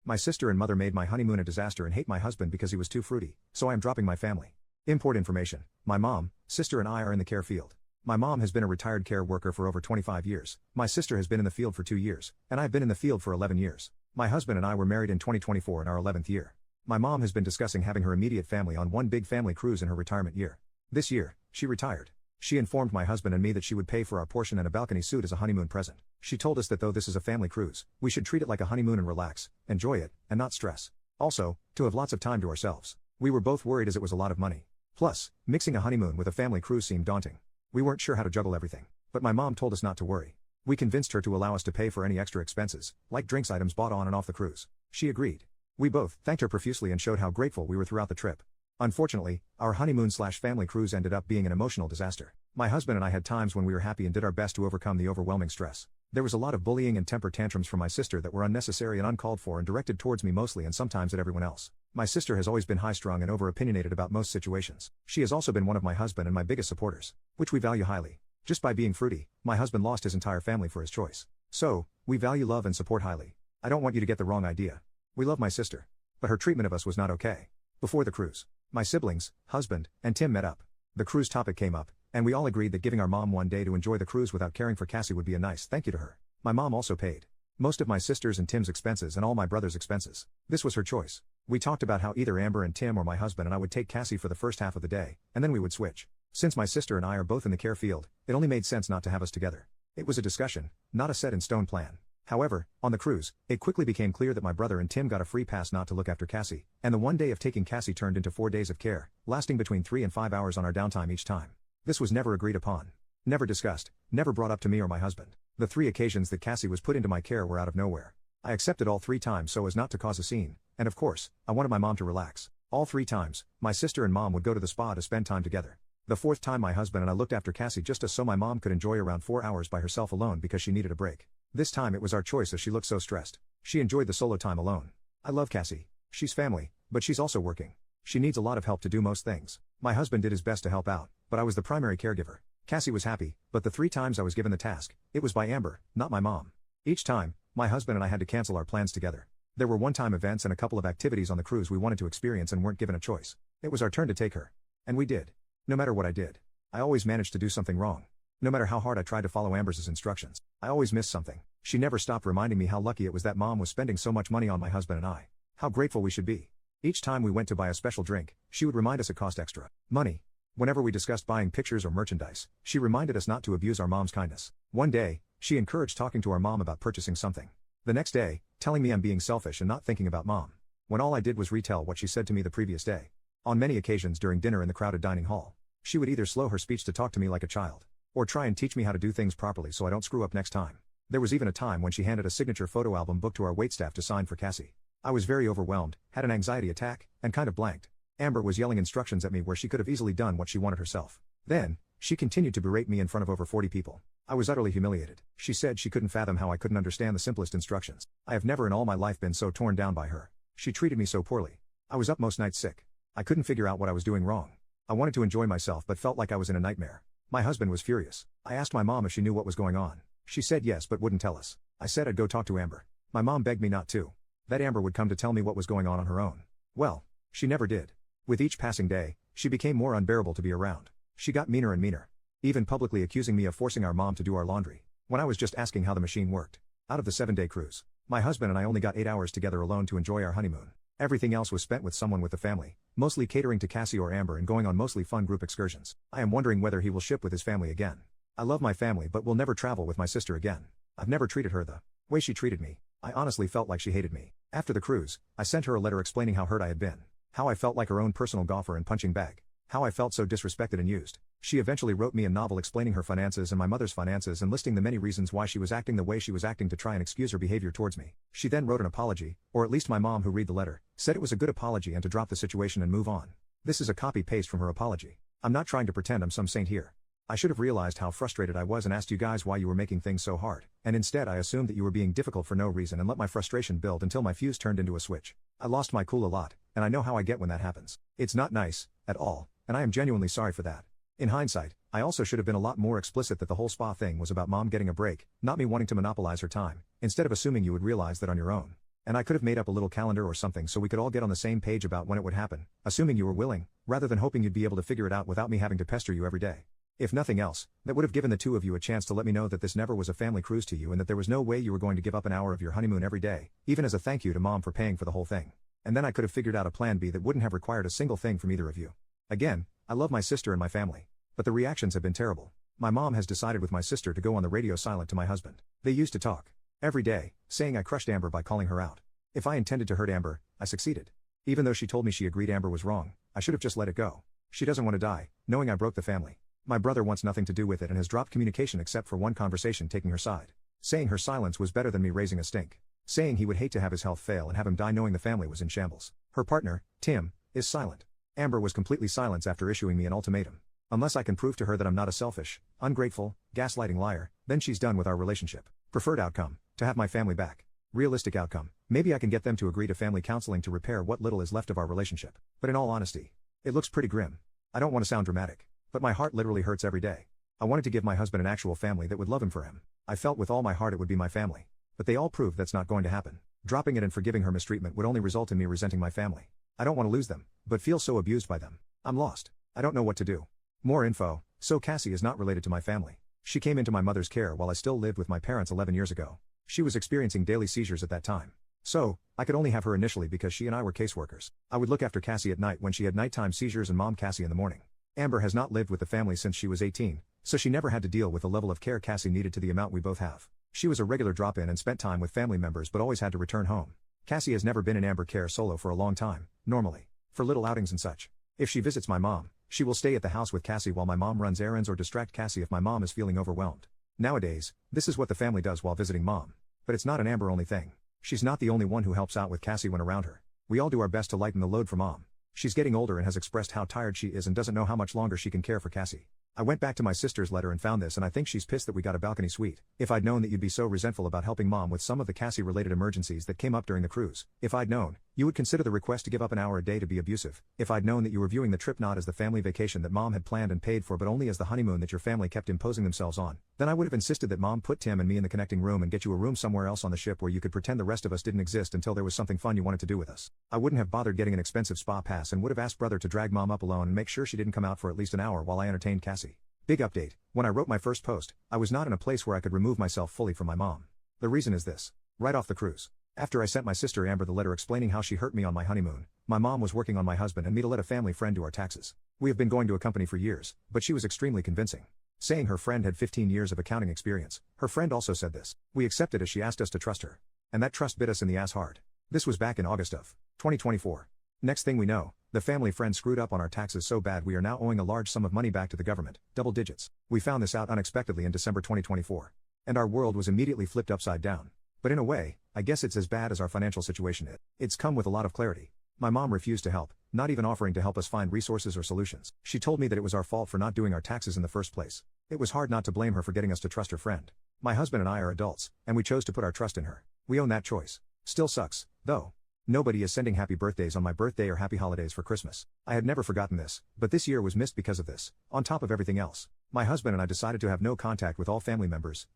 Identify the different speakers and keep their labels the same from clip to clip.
Speaker 1: My sister and mother made my honeymoon a disaster and hate my husband because he was too fruity, so I am dropping my family. Import information. My mom, sister and I are in the care field. My mom has been a retired care worker for over 25 years, my sister has been in the field for 2 years, and I've been in the field for 11 years. My husband and I were married in 2024 in our 11th year. My mom has been discussing having her immediate family on one big family cruise in her retirement year. This year, she retired. She informed my husband and me that she would pay for our portion and a balcony suite as a honeymoon present. She told us that though this is a family cruise, we should treat it like a honeymoon and relax, enjoy it, and not stress. Also, to have lots of time to ourselves. We were both worried as it was a lot of money. Plus, mixing a honeymoon with a family cruise seemed daunting. We weren't sure how to juggle everything. But my mom told us not to worry. We convinced her to allow us to pay for any extra expenses, like drinks items bought on and off the cruise. She agreed. We both thanked her profusely and showed how grateful we were throughout the trip. Unfortunately, our honeymoon/family cruise ended up being an emotional disaster. My husband and I had times when we were happy and did our best to overcome the overwhelming stress. There was a lot of bullying and temper tantrums from my sister that were unnecessary and uncalled for and directed towards me mostly and sometimes at everyone else. My sister has always been high-strung and over-opinionated about most situations. She has also been one of my husband and my biggest supporters, which we value highly. Just by being fruity, my husband lost his entire family for his choice. So, we value love and support highly. I don't want you to get the wrong idea. We love my sister. But her treatment of us was not okay. Before the cruise, my siblings, husband, and Tim met up. The cruise topic came up, and we all agreed that giving our mom one day to enjoy the cruise without caring for Cassie would be a nice thank you to her. My mom also paid most of my sister's and Tim's expenses and all my brother's expenses. This was her choice. We talked about how either Amber and Tim or my husband and I would take Cassie for the first half of the day, and then we would switch. Since my sister and I are both in the care field, it only made sense not to have us together. It was a discussion, not a set-in-stone plan. However, on the cruise, it quickly became clear that my brother and Tim got a free pass not to look after Cassie, and the one day of taking Cassie turned into 4 days of care, lasting between 3 and 5 hours on our downtime each time. This was never agreed upon. Never discussed, never brought up to me or my husband. The 3 occasions that Cassie was put into my care were out of nowhere. I accepted all 3 times so as not to cause a scene, and of course, I wanted my mom to relax. All 3 times, my sister and mom would go to the spa to spend time together. The 4th time my husband and I looked after Cassie just so my mom could enjoy around 4 hours by herself alone because she needed a break. This time it was our choice as she looked so stressed. She enjoyed the solo time alone. I love Cassie. She's family, but she's also working. She needs a lot of help to do most things. My husband did his best to help out, but I was the primary caregiver. Cassie was happy, but the 3 times I was given the task, it was by Amber, not my mom. Each time, my husband and I had to cancel our plans together. There were one-time events and a couple of activities on the cruise we wanted to experience and weren't given a choice. It was our turn to take her. And we did. No matter what I did, I always managed to do something wrong. No matter how hard I tried to follow Amber's instructions, I always missed something. She never stopped reminding me how lucky it was that mom was spending so much money on my husband and I. How grateful we should be. Each time we went to buy a special drink, she would remind us it cost extra money. Whenever we discussed buying pictures or merchandise, she reminded us not to abuse our mom's kindness. One day, she encouraged talking to our mom about purchasing something. The next day, telling me I'm being selfish and not thinking about mom. When all I did was retell what she said to me the previous day. On many occasions during dinner in the crowded dining hall, she would either slow her speech to talk to me like a child, or try and teach me how to do things properly so I don't screw up next time. There was even a time when she handed a signature photo album book to our waitstaff to sign for Cassie. I was very overwhelmed, had an anxiety attack, and kind of blanked. Amber was yelling instructions at me where she could have easily done what she wanted herself. Then, she continued to berate me in front of over 40 people. I was utterly humiliated. She said she couldn't fathom how I couldn't understand the simplest instructions. I have never in all my life been so torn down by her. She treated me so poorly. I was up most nights sick. I couldn't figure out what I was doing wrong. I wanted to enjoy myself but felt like I was in a nightmare. My husband was furious. I asked my mom if she knew what was going on. She said yes but wouldn't tell us. I said I'd go talk to Amber. My mom begged me not to. That Amber would come to tell me what was going on her own. Well, she never did. With each passing day, she became more unbearable to be around. She got meaner and meaner. Even publicly accusing me of forcing our mom to do our laundry, when I was just asking how the machine worked. Out of the 7-day cruise, my husband and I only got 8 hours together alone to enjoy our honeymoon. Everything else was spent with someone with the family, mostly catering to Cassie or Amber and going on mostly fun group excursions. I am wondering whether he will ship with his family again. I love my family but will never travel with my sister again. I've never treated her the way she treated me. I honestly felt like she hated me. After the cruise, I sent her a letter explaining how hurt I had been. How I felt like her own personal golfer and punching bag. How I felt so disrespected and used. She eventually wrote me a novel explaining her finances and my mother's finances and listing the many reasons why she was acting the way she was acting to try and excuse her behavior towards me. She then wrote an apology, or at least my mom who read the letter, said it was a good apology and to drop the situation and move on. This is a copy-paste from her apology. I'm not trying to pretend I'm some saint here. I should have realized how frustrated I was and asked you guys why you were making things so hard, and instead I assumed that you were being difficult for no reason and let my frustration build until my fuse turned into a switch. I lost my cool a lot, and I know how I get when that happens. It's not nice, at all, and I am genuinely sorry for that. In hindsight, I also should have been a lot more explicit that the whole spa thing was about mom getting a break, not me wanting to monopolize her time, instead of assuming you would realize that on your own. And I could have made up a little calendar or something so we could all get on the same page about when it would happen, assuming you were willing, rather than hoping you'd be able to figure it out without me having to pester you every day. If nothing else, that would have given the two of you a chance to let me know that this never was a family cruise to you and that there was no way you were going to give up an hour of your honeymoon every day, even as a thank you to Mom for paying for the whole thing. And then I could have figured out a plan B that wouldn't have required a single thing from either of you. Again, I love my sister and my family. But the reactions have been terrible. My mom has decided with my sister to go on the radio silent to my husband. They used to talk every day, saying I crushed Amber by calling her out. If I intended to hurt Amber, I succeeded. Even though she told me she agreed Amber was wrong, I should have just let it go. She doesn't want to die, knowing I broke the family. My brother wants nothing to do with it and has dropped communication except for one conversation taking her side. Saying her silence was better than me raising a stink. Saying he would hate to have his health fail and have him die knowing the family was in shambles. Her partner, Tim, is silent. Amber was completely silent after issuing me an ultimatum. Unless I can prove to her that I'm not a selfish, ungrateful, gaslighting liar, then she's done with our relationship. Preferred outcome, to have my family back. Realistic outcome, maybe I can get them to agree to family counseling to repair what little is left of our relationship. But in all honesty, it looks pretty grim. I don't want to sound dramatic, but my heart literally hurts every day. I wanted to give my husband an actual family that would love him for him. I felt with all my heart it would be my family. But they all proved that's not going to happen. Dropping it and forgiving her mistreatment would only result in me resenting my family. I don't want to lose them, but feel so abused by them. I'm lost. I don't know what to do. More info. So Cassie is not related to my family. She came into my mother's care while I still lived with my parents 11 years ago. She was experiencing daily seizures at that time. So, I could only have her initially because she and I were caseworkers. I would look after Cassie at night when she had nighttime seizures and mom Cassie in the morning. Amber has not lived with the family since she was 18, so she never had to deal with the level of care Cassie needed to the amount we both have. She was a regular drop-in and spent time with family members but always had to return home. Cassie has never been in Amber care solo for a long time, normally, for little outings and such. If she visits my mom, she will stay at the house with Cassie while my mom runs errands or distract Cassie if my mom is feeling overwhelmed. Nowadays, this is what the family does while visiting mom. But it's not an Amber only thing. She's not the only one who helps out with Cassie when around her. We all do our best to lighten the load for mom. She's getting older and has expressed how tired she is and doesn't know how much longer she can care for Cassie. I went back to my sister's letter and found this and I think she's pissed that we got a balcony suite. If I'd known that you'd be so resentful about helping mom with some of the Cassie-related emergencies that came up during the cruise. If I'd known, you would consider the request to give up an hour a day to be abusive. If I'd known that you were viewing the trip not as the family vacation that mom had planned and paid for but only as the honeymoon that your family kept imposing themselves on, then I would have insisted that mom put Tim and me in the connecting room and get you a room somewhere else on the ship where you could pretend the rest of us didn't exist until there was something fun you wanted to do with us. I wouldn't have bothered getting an expensive spa pass and would have asked brother to drag mom up alone and make sure she didn't come out for at least an hour while I entertained Cassie. Big update, when I wrote my first post, I was not in a place where I could remove myself fully from my mom. The reason is this. Right off the cruise. After I sent my sister Amber the letter explaining how she hurt me on my honeymoon, my mom was working on my husband and me to let a family friend do our taxes. We have been going to a company for years, but she was extremely convincing. Saying her friend had 15 years of accounting experience, her friend also said this. We accepted as she asked us to trust her. And that trust bit us in the ass hard. This was back in August of 2024. Next thing we know, the family friend screwed up on our taxes so bad we are now owing a large sum of money back to the government, double digits. We found this out unexpectedly in December 2024. And our world was immediately flipped upside down. But in a way, I guess it's as bad as our financial situation is. It's come with a lot of clarity. My mom refused to help, not even offering to help us find resources or solutions. She told me that it was our fault for not doing our taxes in the first place. It was hard not to blame her for getting us to trust her friend. My husband and I are adults, and we chose to put our trust in her. We own that choice. Still sucks, though. Nobody is sending happy birthdays on my birthday or happy holidays for Christmas. I had never forgotten this, but this year was missed because of this, on top of everything else. My husband and I decided to have no contact with all family members,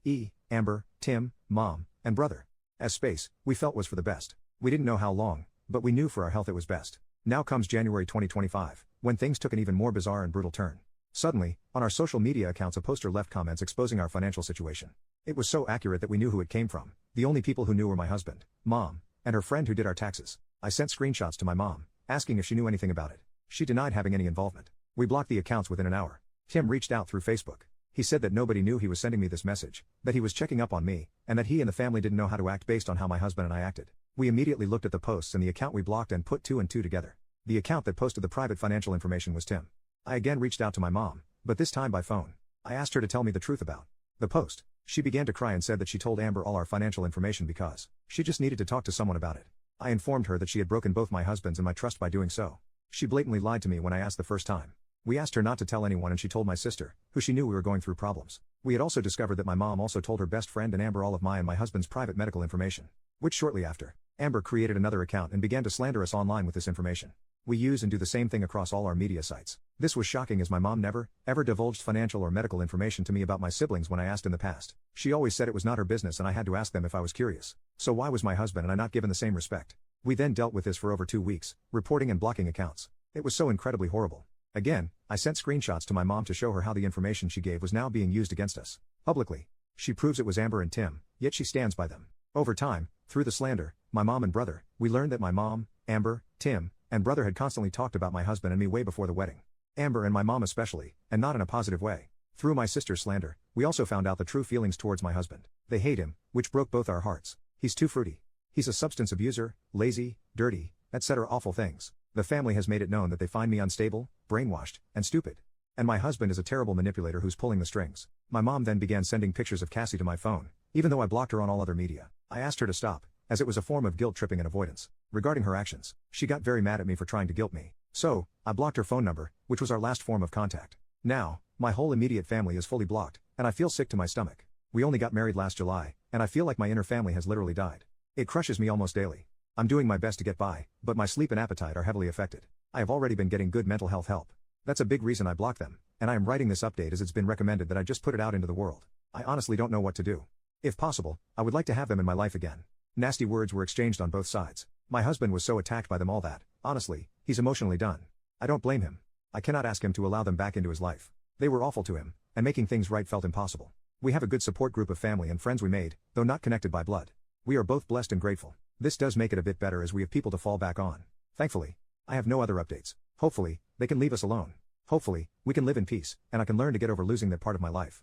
Speaker 1: Amber, Tim, mom, and brother. As space, we felt was for the best. We didn't know how long, but we knew for our health it was best. Now comes January 2025, when things took an even more bizarre and brutal turn. Suddenly, on our social media accounts a poster left comments exposing our financial situation. It was so accurate that we knew who it came from. The only people who knew were my husband, mom, and her friend who did our taxes. I sent screenshots to my mom, asking if she knew anything about it. She denied having any involvement. We blocked the accounts within an hour. Tim reached out through Facebook. He said that nobody knew he was sending me this message, that he was checking up on me, and that he and the family didn't know how to act based on how my husband and I acted. We immediately looked at the posts and the account we blocked and put two and two together. The account that posted the private financial information was Tim. I again reached out to my mom, but this time by phone. I asked her to tell me the truth about the post. She began to cry and said that she told Amber all our financial information because she just needed to talk to someone about it. I informed her that she had broken both my husband's and my trust by doing so. She blatantly lied to me when I asked the first time. We asked her not to tell anyone and she told my sister, who she knew we were going through problems. We had also discovered that my mom also told her best friend and Amber all of my and my husband's private medical information. Which shortly after, Amber created another account and began to slander us online with this information. We use and do the same thing across all our media sites. This was shocking as my mom never, ever divulged financial or medical information to me about my siblings when I asked in the past. She always said it was not her business and I had to ask them if I was curious. So why was my husband and I not given the same respect? We then dealt with this for over 2 weeks, reporting and blocking accounts. It was so incredibly horrible. Again, I sent screenshots to my mom to show her how the information she gave was now being used against us. Publicly. She proves it was Amber and Tim, yet she stands by them. Over time, through the slander, my mom and brother, we learned that my mom, Amber, Tim, and brother had constantly talked about my husband and me way before the wedding. Amber and my mom especially, and not in a positive way. Through my sister's slander, we also found out the true feelings towards my husband. They hate him, which broke both our hearts. He's too fruity. He's a substance abuser, lazy, dirty, etc. awful things. The family has made it known that they find me unstable, brainwashed, and stupid. And my husband is a terrible manipulator who's pulling the strings. My mom then began sending pictures of Cassie to my phone, even though I blocked her on all other media. I asked her to stop, as it was a form of guilt tripping and avoidance. Regarding her actions, she got very mad at me for trying to guilt me. So, I blocked her phone number, which was our last form of contact. Now, my whole immediate family is fully blocked, and I feel sick to my stomach. We only got married last July, and I feel like my inner family has literally died. It crushes me almost daily. I'm doing my best to get by, but my sleep and appetite are heavily affected. I have already been getting good mental health help. That's a big reason I blocked them, and I am writing this update as it's been recommended that I just put it out into the world. I honestly don't know what to do. If possible, I would like to have them in my life again. Nasty words were exchanged on both sides. My husband was so attacked by them all that, honestly, he's emotionally done. I don't blame him. I cannot ask him to allow them back into his life. They were awful to him, and making things right felt impossible. We have a good support group of family and friends we made, though not connected by blood. We are both blessed and grateful. This does make it a bit better as we have people to fall back on. Thankfully, I have no other updates. Hopefully, they can leave us alone. Hopefully, we can live in peace, and I can learn to get over losing that part of my life.